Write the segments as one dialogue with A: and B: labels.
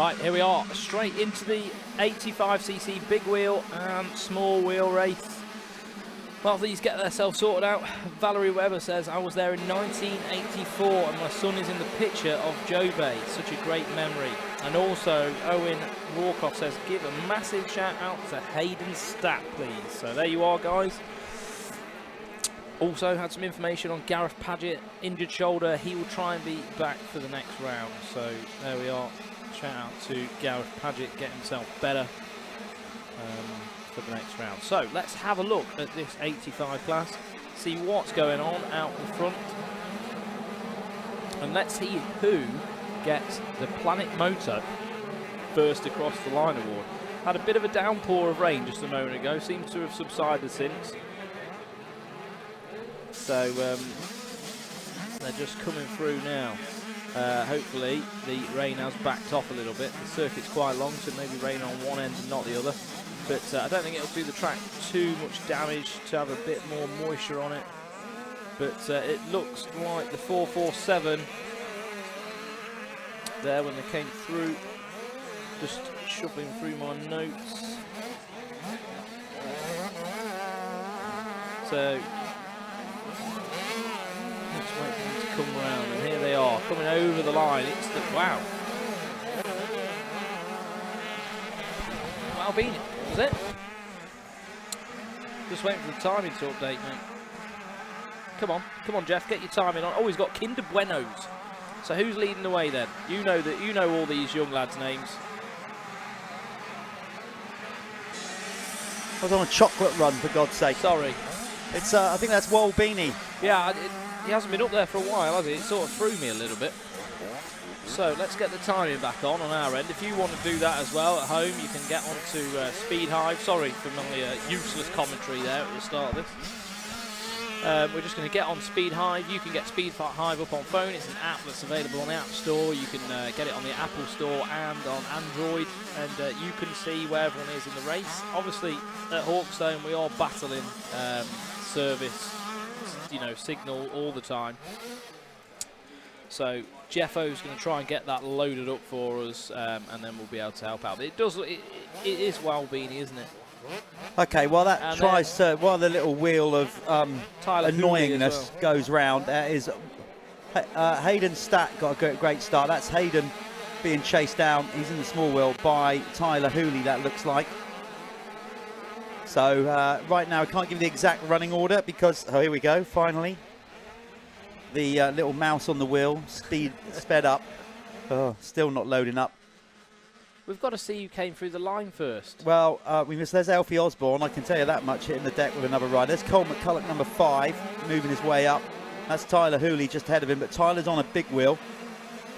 A: Right, here we are, straight into the 85cc big wheel and small wheel race. While these get themselves sorted out, Valerie Webber says, I was there in 1984 and my son is in the picture of Joe Bay. Such a great memory. And also, Owen Warcroft says, give a massive shout out to Hayden Statt, please. So there you are, guys. Also had some information on Gareth Paget, injured shoulder. He will try and be back for the next round. So there we are. Shout out to Gareth Paget, get himself better for the next round. So let's have a look at this 85 class, see what's going on out in front, and let's see who gets the Planet Motor first across the line award. Had a bit of a downpour of rain just a moment ago, seems to have subsided since. So they're just coming through now. Hopefully the rain has backed off a little bit. The circuit's quite long, so maybe rain on one end and not the other. But I don't think it'll do the track too much damage to have a bit more moisture on it. But it looks like the 447 there when they came through. Just shuffling through my notes. So let's wait for them to come round, and here they are coming over the line. It's the wow. Albini, was it? Just waiting for the timing to update, mate. Come on, Jeff, get your timing on. Oh, he's got Kinder Buenos. So who's leading the way then? You know that. You know all these young lads' names.
B: I was on a chocolate run, for God's sake.
A: Sorry.
B: It's I think that's Walbini.
A: Yeah, he hasn't been up there for a while, has he? It sort of threw me a little bit. So let's get the timing back on our end. If you want to do that as well at home, you can get onto Speed Hive. Sorry for my useless commentary there at the start of this. We're just going to get on Speed Hive. You can get Speed Hive up on phone. It's an app that's available on the App Store. You can get it on the Apple Store and on Android, and you can see where everyone is in the race. Obviously, at Hawkstone, we are battling service, signal all the time. So Jeffo's going to try and get that loaded up for us, and then we'll be able to help out. But it is Walbini, isn't it?
B: Okay, well that tries to, while the little wheel of annoyingness goes round, is Hayden Statt got a great start. That's Hayden being chased down. He's in the small wheel by Tyler Hooley, that looks like. So right now I can't give you the exact running order because, oh, here we go, finally. The little mouse on the wheel sped up. Oh, still not loading up.
A: We've got to see who came through the line first.
B: Well, there's Alfie Osborne, I can tell you that much, hitting the deck with another ride. There's Cole McCulloch, number 5, moving his way up. That's Tyler Hooley just ahead of him, but Tyler's on a big wheel.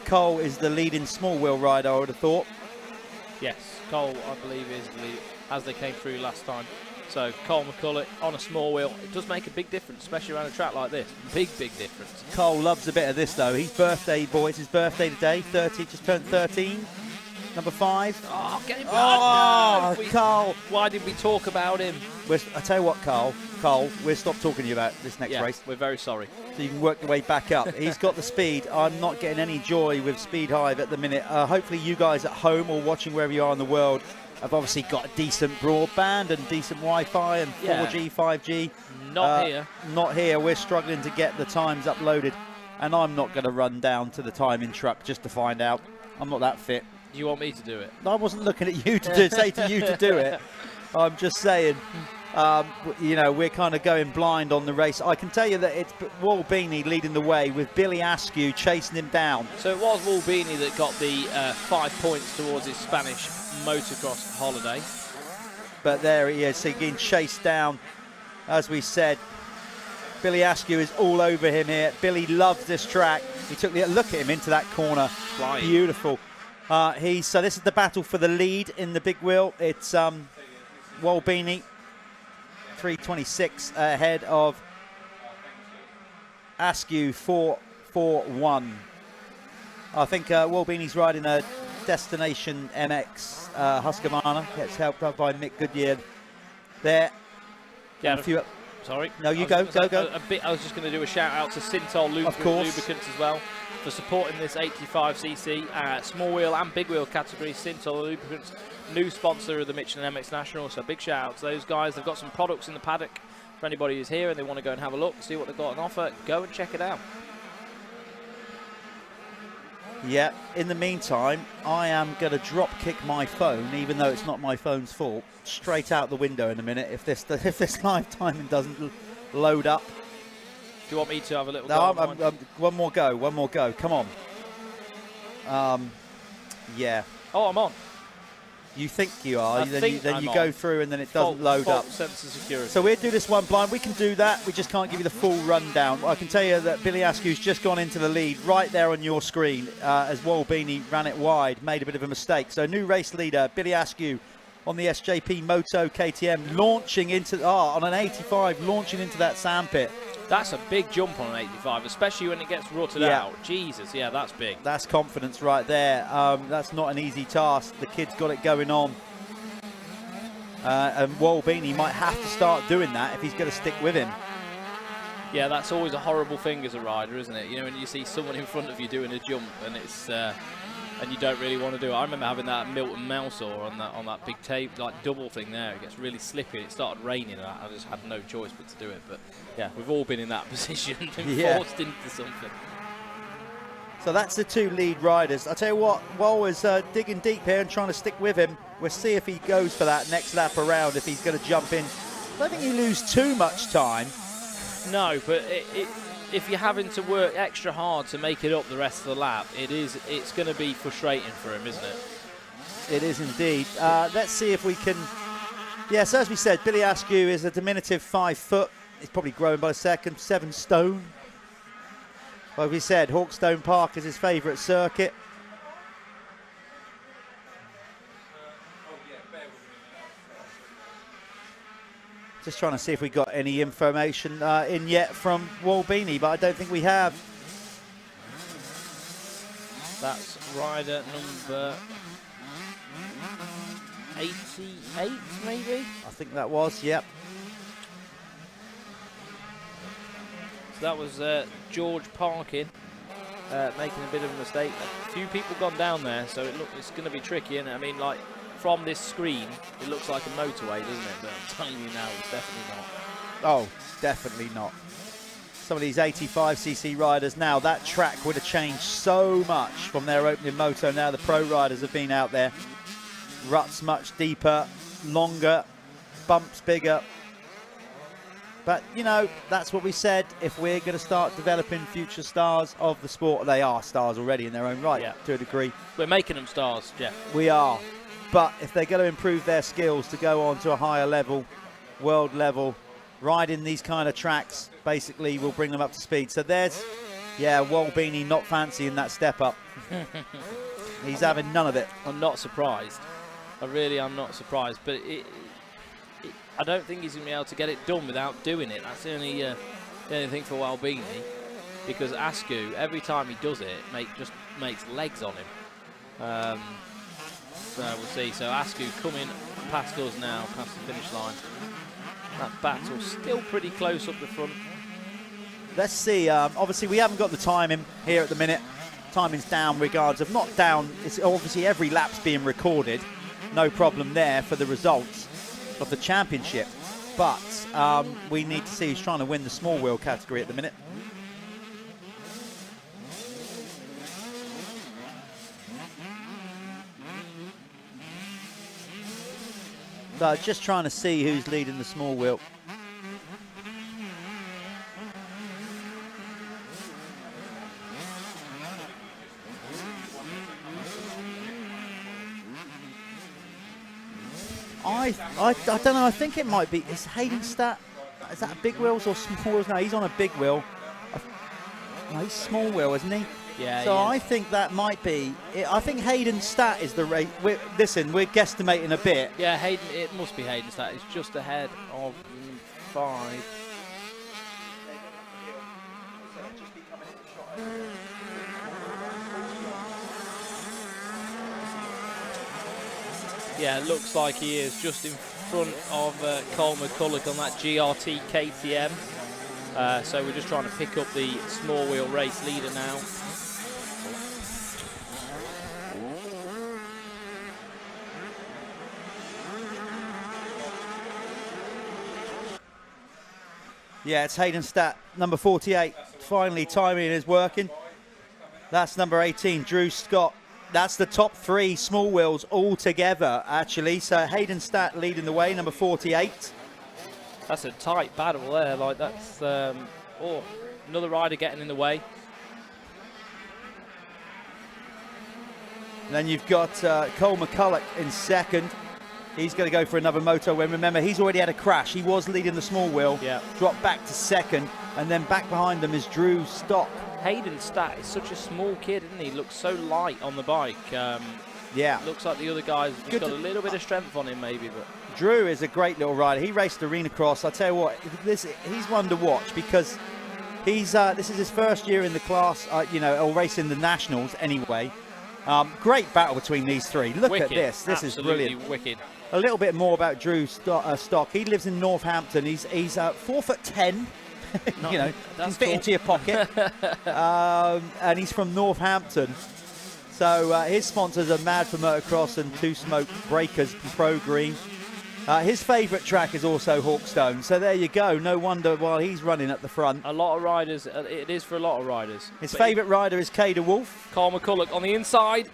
B: Cole is the leading small wheel rider, I would have thought.
A: Yes, Cole, I believe, is the lead, as they came through last time. So Cole McCulloch on a small wheel. It does make a big difference, especially around a track like this. Big difference.
B: Cole loves a bit of this, though. His birthday, boys, his birthday today. 30, just turned 13. Number 5.
A: Oh, get him back.
B: Oh,
A: No,
B: Cole.
A: Why did we talk about him?
B: I tell you what, Cole, we'll stop talking to you about this next race.
A: We're very sorry.
B: So you can work your way back up. He's got the speed. I'm not getting any joy with Speed Hive at the minute. Hopefully you guys at home or watching wherever you are in the world have obviously got a decent broadband and decent Wi-Fi and 4G, 5G.
A: Not here.
B: Not here. We're struggling to get the times uploaded. And I'm not going to run down to the timing truck just to find out. I'm not that fit.
A: Do you want me to do it?
B: I wasn't looking at you to say to you to do it. I'm just saying, we're kind of going blind on the race. I can tell you that it's Walbini leading the way with Billy Askew chasing him down.
A: So it was Walbini that got the 5 points towards his Spanish motocross holiday.
B: But there he is, so getting chased down. As we said, Billy Askew is all over him here. Billy loves this track. He took the look at him into that corner.
A: Flying.
B: Beautiful. So this is the battle for the lead in the big wheel. It's Walbini, 3:26 ahead of Askew, 4:41. I think Walbini's riding a Destination MX Husqvarna. Gets helped out by Mick Goodyear there.
A: Yeah, sorry.
B: No, you go.
A: I was just going to do a shout out to Synthol Lubricants as well for supporting this 85cc small wheel and big wheel category. Synthol Lubricants, new sponsor of the Michelin MX National, so big shout out to those guys. They've got some products in the paddock for anybody who's here and they want to go and have a look, see what they've got on offer. Go and check it out.
B: Yeah, in the meantime, I am going to drop kick my phone, even though it's not my phone's fault, straight out the window in a minute if this live timing doesn't load up.
A: Do you want me to have a little
B: go? One more go, come on. Yeah.
A: Oh, I'm on.
B: You think you are, then you go through and then it doesn't load up.
A: Sense of security.
B: So we'll do this one blind. We can do that. We just can't give you the full rundown. Well, I can tell you that Billy Askew's just gone into the lead right there on your screen as Walbini ran it wide, made a bit of a mistake. So new race leader, Billy Askew on the SJP Moto KTM, launching into, on an 85, launching into that sandpit.
A: That's a big jump on an 85, especially when it gets rutted out. Jesus, yeah, that's big.
B: That's confidence right there. That's not an easy task. The kid's got it going on. And Walbini might have to start doing that if he's going to stick with him.
A: Yeah, that's always a horrible thing as a rider, isn't it? You know, when you see someone in front of you doing a jump and it's and you don't really want to do it. I remember having that Milton Melsor on that big tape, like double thing there. It gets really slippy. It started raining and I just had no choice but to do it. But yeah, we've all been in that position, been forced into something.
B: So that's the two lead riders. I tell you what, Wal is digging deep here and trying to stick with him. We'll see if he goes for that next lap around, if he's going to jump in. I don't think you lose too much time.
A: No, but if you're having to work extra hard to make it up the rest of the lap, it's going to be frustrating for him, isn't it?
B: It is indeed. Let's see if we can... Yes, as we said, Billy Askew is a diminutive 5 foot. He's probably growing by a second, 7 stone. Like we said, Hawkstone Park is his favourite circuit. Just trying to see if we got any information in yet from Walbini, but I don't think we have.
A: That's rider number 88, maybe?
B: I think that was, yep.
A: So that was George Parkin making a bit of a mistake. A few people gone down there, so it's going to be tricky, isn't it? I mean, like, from this screen, it looks like a motorway, doesn't it? But I'm telling you now, it's definitely not.
B: Oh, definitely not. Some of these 85cc riders now, that track would have changed so much from their opening moto. Now the pro riders have been out there. Ruts much deeper, longer, bumps bigger. But, you know, that's what we said. If we're going to start developing future stars of the sport, they are stars already in their own right, to a degree.
A: We're making them stars, Jeff.
B: We are. But if they're going to improve their skills to go on to a higher level, world level, riding these kind of tracks basically will bring them up to speed. So there's, Walbini not fancying that step up. He's having none of it.
A: I'm not surprised. I really am not surprised. But I don't think he's going to be able to get it done without doing it. That's the only thing for Walbini. Because Askew, every time he does it, just makes legs on him. So we'll see. So Askew coming past us now, past the finish line. That battle still pretty close up the front.
B: Let's see. Obviously, we haven't got the timing here at the minute. Timing's down regards of not down. It's obviously every lap's being recorded. No problem there for the results of the championship. But we need to see who's trying to win the small wheel category at the minute. So just trying to see who's leading the small wheel. I don't know. I think it might be. Is Hayden Stat? Is that big wheels or small wheels? No, he's on a big wheel. No, he's small wheel, isn't he?
A: Yeah.
B: So I think that might be. I think Hayden Stat is the rate. Listen, we're guesstimating a bit.
A: Yeah, Hayden. It must be Hayden Stat. It's just ahead of 5. Yeah, it looks like he is just in front of Cole McCulloch on that GRT KTM. So we're just trying to pick up the small wheel race leader now.
B: Yeah, it's Hayden Statt, number 48. Finally, timing is working. That's number 18, Drew Scott. That's the top 3 small wheels all together, actually. So Hayden Statt leading the way, number 48.
A: That's a tight battle there. Like that's oh, another rider getting in the way.
B: And then you've got Cole McCulloch in second. He's going to go for another moto win. Remember, he's already had a crash. He was leading the small wheel, dropped back to second, and then back behind him is Drew Stock.
A: Hayden Statt is such a small kid, isn't he? Looks so light on the bike.
B: Yeah.
A: Looks like the other guys just got a little bit of strength on him, maybe. But
B: Drew is a great little rider. He raced Arena Cross. I tell you what, he's one to watch because he's this is his first year in the class, you know, or racing the Nationals anyway. Great battle between these 3. Look
A: wicked.
B: at this. This is brilliant.
A: Wicked.
B: A little bit more about Drew Stock. He lives in Northampton. He's 4'10". You know, can fit into your pocket. And he's from Northampton. So his sponsors are Mad for Motocross and Two Smoke Breakers and Pro Green. His favourite track is also Hawkstone. So there you go. No wonder while he's running at the front.
A: A lot of riders. It is for a lot of riders.
B: His favourite rider is Cader Wolf.
A: Cole McCulloch on the inside.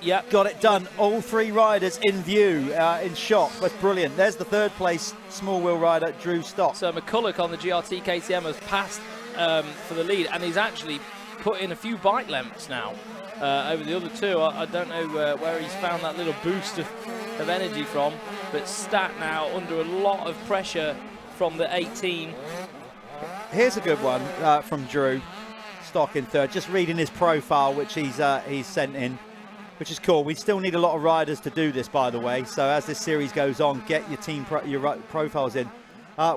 A: Yep.
B: Got it done. All 3 riders in view, in shot. That's brilliant. There's the 3rd place small wheel rider, Drew Stock.
A: So McCulloch on the GRT KTM has passed for the lead, and he's actually put in a few bike lengths now over the other 2. I don't know where he's found that little boost of energy from, but Statt now under a lot of pressure from the 18.
B: Here's a good one from Drew Stock in 3rd. Just reading his profile, which he's sent in, which is cool. We still need a lot of riders to do this, by the way. So as this series goes on, get your team profiles in.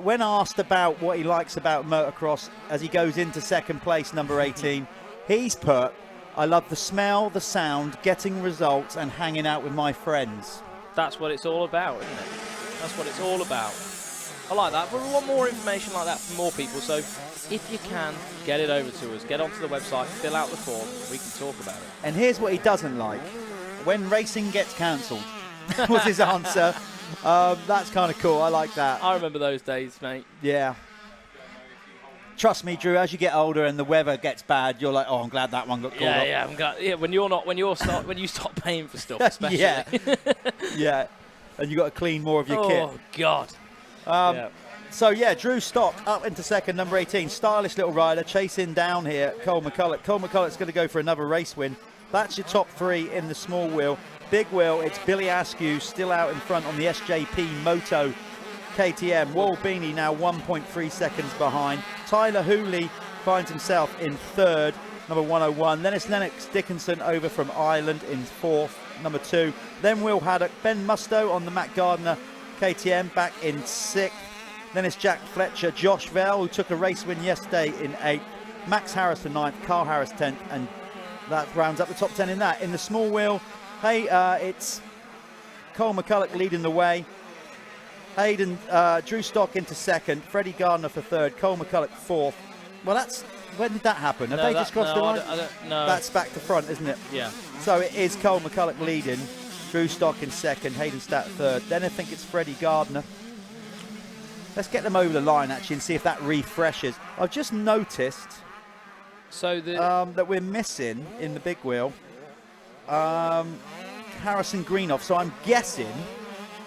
B: When asked about what he likes about motocross as he goes into 2nd place, number 18, he's put, "I love the smell, the sound, getting results and hanging out with my friends."
A: That's what it's all about, isn't it? That's what it's all about. I like that. But we want more information like that from more people. So if you can, get it over to us. Get onto the website, fill out the form. We can talk about it.
B: And here's what he doesn't like. When racing gets cancelled, was his answer. That's kind of cool. I like that.
A: I remember those days, mate.
B: Yeah. Trust me, Drew. As you get older and the weather gets bad, you're like, "Oh, I'm glad that one got called off."
A: Yeah, I'm glad. Yeah, when you stop paying for stuff, especially.
B: Yeah. Yeah. And you got to clean more of your kit.
A: Oh God.
B: So yeah, Drew Stock up into 2nd, number 18. Stylish little rider chasing down here. Cole McCulloch. Cole McCulloch's going to go for another race win. That's your top 3 in the small wheel. Big wheel, it's Billy Askew still out in front on the SJP Moto KTM. Wall Beanie now 1.3 seconds behind. Tyler Hooley finds himself in 3rd, number 101. Then it's Lennox Dickinson over from Ireland in 4th, number 2. Then Will Haddock. Ben Musto on the Matt Gardner KTM back in 6th. Then it's Jack Fletcher, Josh Vell, who took a race win yesterday in 8th. Max Harris for 9th, Carl Harris 10th, and that rounds up the top 10 in that. In the small wheel, hey, it's Cole McCulloch leading the way. Hayden, Drew Stock into 2nd, Freddie Gardner for 3rd, Cole McCulloch 4th. Well, when did that happen? Have they just crossed the line?
A: No.
B: That's back to front, isn't it?
A: Yeah.
B: So it is Cole McCulloch leading, Drew Stock in 2nd, Hayden Statt 3rd. Then I think it's Freddie Gardner. Let's get them over the line, actually, and see if that refreshes. I've just noticed that we're missing in the big wheel Harrison Greenoff. So I'm guessing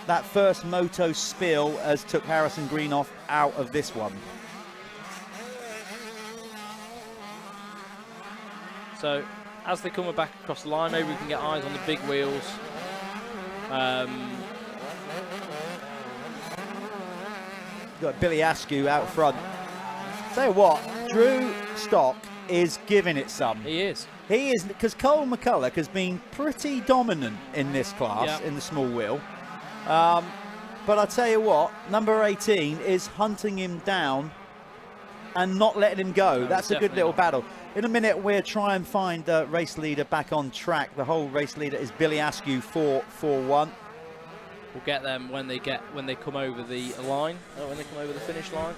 B: that first moto spill has took Harrison Greenoff out of this one.
A: So as they come back across the line, maybe we can get eyes on the big wheels.
B: Got Billy Askew out front. Tell you what, Drew Stock is giving it some.
A: He is.
B: He is, because Cole McCulloch has been pretty dominant in this class, in the small wheel. But I tell you what, number 18 is hunting him down and not letting him go. That's a good little battle. In a minute, we'll try and find the race leader back on track. The whole race leader is Billy Askew 441.
A: We'll get them when they come over the line, when they come over the finish line.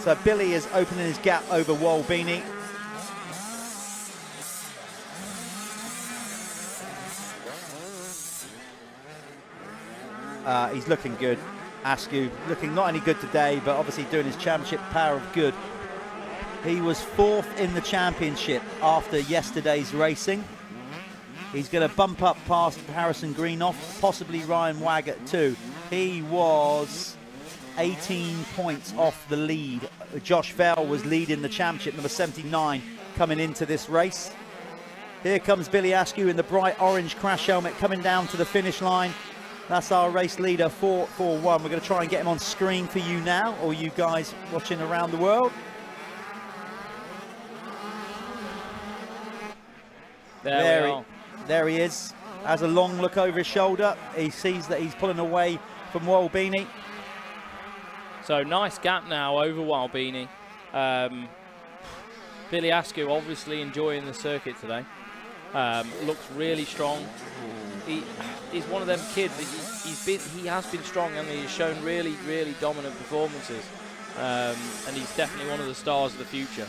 B: So Billy is opening his gap over Walbini. He's looking good. Askew looking not only good today, but obviously doing his championship power of good. He was 4th in the championship after yesterday's racing. He's going to bump up past Harrison Greenoff, possibly Ryan Waggett too. He was 18 points off the lead. Josh Vale was leading the championship, number 79, coming into this race. Here comes Billy Askew in the bright orange crash helmet coming down to the finish line. That's our race leader, 4-4-1. We're going to try and get him on screen for you now, or you guys watching around the world. There he is. Has a long look over his shoulder. He sees that he's pulling away from Walbini.
A: So nice gap now over Walbini. Billy Askew obviously enjoying the circuit today. Looks really strong. He's one of them kids that he has been strong and he's shown really dominant performances. And he's definitely one of the stars of the future.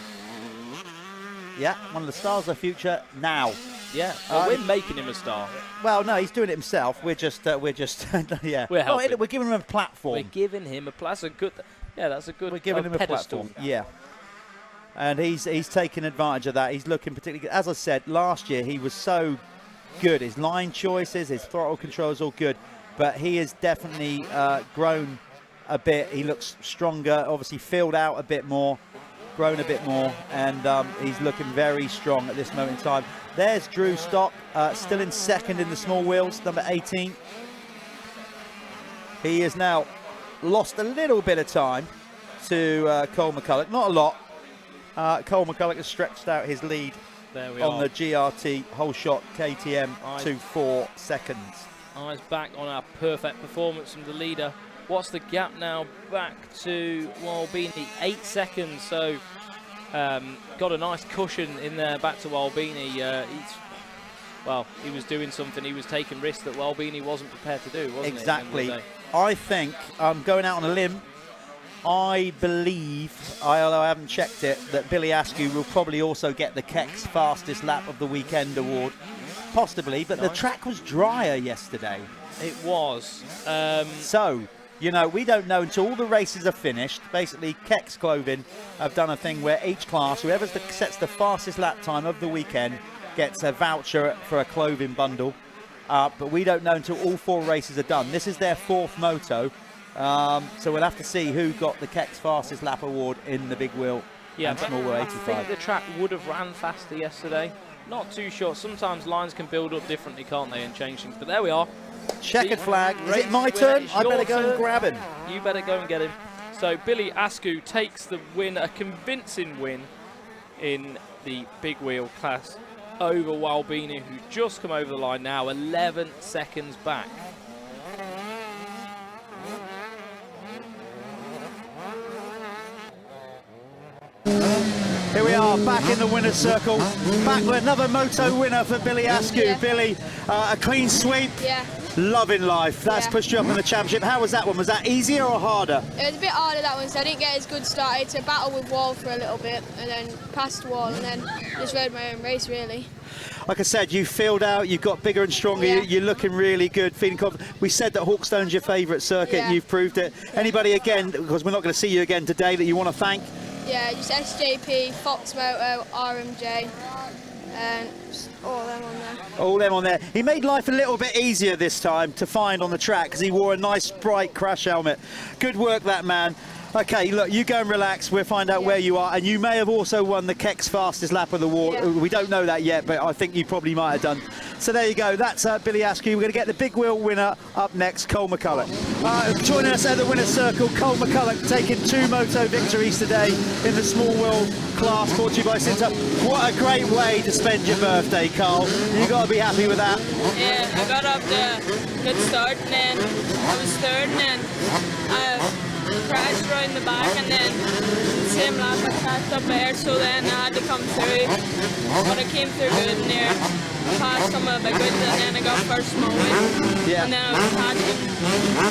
B: Yeah, one of the stars of the future now.
A: Yeah, well, we're making him a star.
B: Well, no, he's doing it himself. We're just yeah.
A: We're helping.
B: We're giving him a platform.
A: We're giving him that's a good
B: We're giving him a
A: pedestal.
B: platform. Yeah. And he's taking advantage of that. He's looking particularly good. As I said, last year he was so good. His line choices, his throttle control is all good. But he has definitely grown a bit. He looks stronger, obviously filled out a bit more, grown a bit more, and he's looking very strong at this moment in time. There's Drew Stock, still in second in the small wheels, number 18. He has now lost a little bit of time to Cole McCulloch, not a lot. Cole McCulloch has stretched out his lead on the GRT whole shot KTM to 4 seconds.
A: Eyes back on our perfect performance from the leader. What's the gap now back to Walbini? 8 seconds, so got a nice cushion in there back to Walbini. He was doing something. He was taking risks that Walbini wasn't prepared to do, wasn't
B: exactly. I think I'm going out on a limb. I believe, although I haven't checked it, that Billy Askew will probably also get the Keck's fastest lap of the weekend award. Possibly, but the track was drier yesterday.
A: It was.
B: So, you know, we don't know until all the races are finished. Basically, Keck's Clothing have done a thing where each class, whoever sets the fastest lap time of the weekend, gets a voucher for a clothing bundle. But we don't know until all 4 races are done. This is their 4th moto. So we'll have to see who got the Keck's fastest lap award in the big wheel and small wheel 85.
A: I think the track would have ran faster yesterday. Not too sure. Sometimes lines can build up differently, can't they, and change things. But there we are.
B: Checkered flag. Is it my turn? I better go and grab him.
A: You better go and get him. So Billy Askew takes the win, a convincing win in the big wheel class over Walbini, who just come over the line now, 11 seconds back.
B: Here we are, back in the winner's circle. Back with another moto winner for Billy Askew.
C: Yeah.
B: Billy, a clean sweep.
C: Yeah.
B: Loving life. That's pushed you up in the championship. How was that one? Was that easier or harder?
C: It was a bit harder, that one, so I didn't get as good start. I had to battle with Wall for a little bit and then past the Wall and then just rode my own race, really.
B: Like I said, you filled out, you've got bigger and stronger,
C: Yeah.
B: you're looking really good, feeling confident. We said that Hawkstone's your favourite circuit,
C: Yeah.
B: You've proved it. Anybody again, because we're not going to see you again today, that you want to thank?
C: Yeah, just SJP, Fox Moto, RMJ, and just all them on there.
B: All them on there. He made life a little bit easier this time to find on the track because he wore a nice bright crash helmet. Good work, that man. Okay, look, you go and relax. We'll find out where you are. And you may have also won the Keck's fastest lap of the war.
C: Yeah.
B: We don't know that yet, but I think you probably might have done. So there you go. That's Billy Askew. We're going to get the big wheel winner up next, Cole McCulloch. Joining us at the winner's circle, Cole McCulloch taking 2 moto victories today in the small wheel class brought to you by Sinter. What a great way to spend your birthday, Carl. You got to be happy with that.
D: Yeah, I got off the good start and then I was third and then I crashed right in the back and then same lap I crashed up there, so then I had to come through, but I came through good in there. passed some of the big ones, and then I got first small ones.
B: Yeah.
D: And then I was catching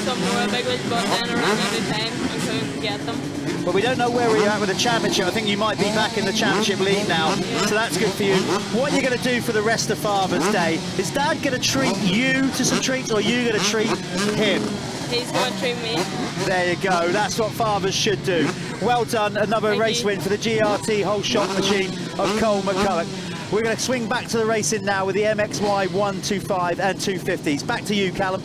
D: some more big ones, but then I ran out of time and couldn't get them.
B: But we don't know where we're at with the championship. I think you might be back in the championship league now, so that's good for you. What are you going to do for the rest of Father's Day? Is Dad going to treat you to some treats, or are you going to treat him?
D: He's going to treat me.
B: There you go. That's what fathers should do. Well done. Another race win for the GRT whole shot machine of Cole McCulloch. We're going to swing back to the racing now with the MXY 125 and 250s. Back to you, Callum.